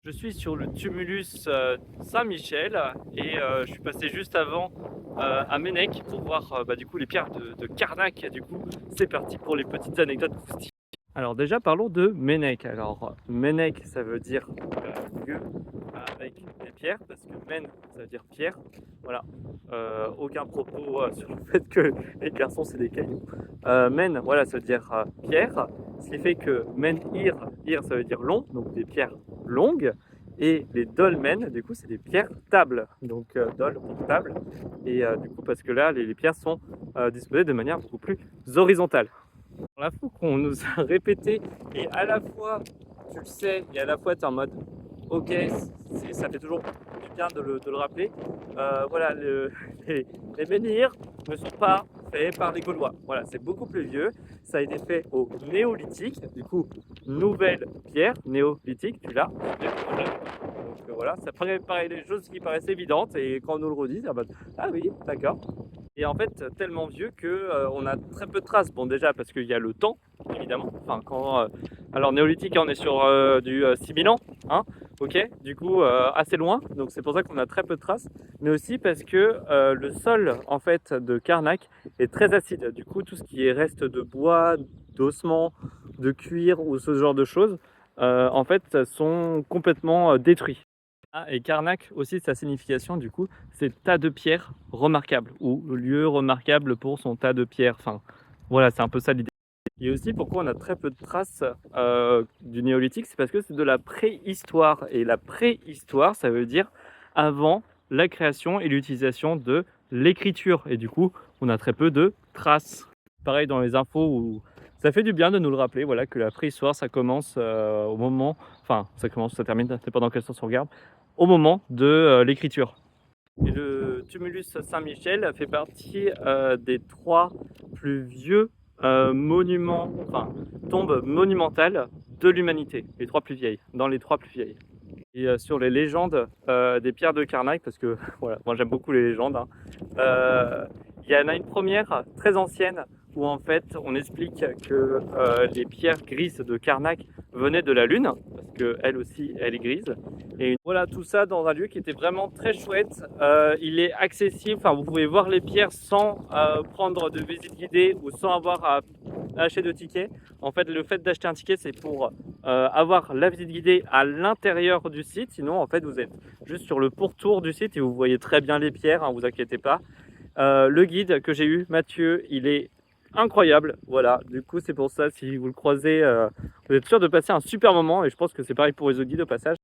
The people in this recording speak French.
Je suis sur le tumulus Saint-Michel et je suis passé juste avant à Mennec pour voir du coup les pierres de Carnac. Du coup, c'est parti pour les petites anecdotes croustillantes. Alors déjà, parlons de Mennec. Alors Mennec, ça veut dire lieu avec des pierres, parce que Men, ça veut dire pierre. Voilà. Aucun propos sur le fait que les garçons c'est des cailloux. Men, voilà, ça veut dire pierre. Ce qui fait que menhir, ir ça veut dire long, donc des pierres longues. Et les dolmen, du coup, c'est des pierres tables. Donc dol pour table. Et du coup, parce que là, les pierres sont disposées de manière beaucoup plus horizontale. La fois qu'on nous a répété, et à la fois tu le sais, et à la fois tu es en mode ok, ça fait toujours du bien de le rappeler. Voilà, les menhirs ne sont pas faits par les Gaulois. Voilà, c'est beaucoup plus vieux. Ça a été fait au néolithique. Du coup, nouvelle pierre, néolithique, tu l'as. Donc voilà, ça paraît des choses qui paraissent évidentes et quand on nous le redit, ah oui, d'accord. Et en fait, tellement vieux que on a très peu de traces. Bon, déjà parce qu'il y a le temps, évidemment. Enfin, alors néolithique, on est sur du 6000 ans, hein, ok. Du coup, assez loin. Donc c'est pour ça qu'on a très peu de traces. Mais aussi parce que le sol, en fait, de Carnac est très acide. Du coup, tout ce qui reste de bois, d'ossements, de cuir ou ce genre de choses, en fait, sont complètement détruits. Ah, et Carnac aussi, sa signification, du coup, c'est tas de pierres remarquables ou lieu remarquable pour son tas de pierres. Enfin, voilà, c'est un peu ça l'idée. Et aussi, pourquoi on a très peu de traces du néolithique, c'est parce que c'est de la préhistoire. Et la préhistoire, ça veut dire avant la création et l'utilisation de l'écriture. Et du coup, on a très peu de traces. Pareil dans les infos où ça fait du bien de nous le rappeler, voilà, que la préhistoire, ça commence au moment, enfin, ça commence, ça termine, ça dépend dans quel sens on regarde, au moment de l'écriture. Et le tumulus Saint-Michel fait partie des trois plus vieux monuments, enfin tombes monumentales de l'humanité, les trois plus vieilles, dans les trois plus vieilles. Et sur les légendes des pierres de Carnac, parce que voilà, moi j'aime beaucoup les légendes, hein, il y en a une première très ancienne où en fait on explique que les pierres grises de Carnac venaient de la Lune, parce qu'elle aussi elle est grise. Et voilà, tout ça dans un lieu qui était vraiment très chouette. Il est accessible, enfin vous pouvez voir les pierres sans prendre de visite guidée ou sans avoir à acheter de ticket. En fait, le fait d'acheter un ticket, c'est pour avoir la visite guidée à l'intérieur du site. Sinon, en fait, vous êtes juste sur le pourtour du site et vous voyez très bien les pierres, hein, vous inquiétez pas. Le guide que j'ai eu, Mathieu, il est incroyable. Voilà, du coup, c'est pour ça, si vous le croisez, vous êtes sûr de passer un super moment. Et je pense que c'est pareil pour les autres guides au passage.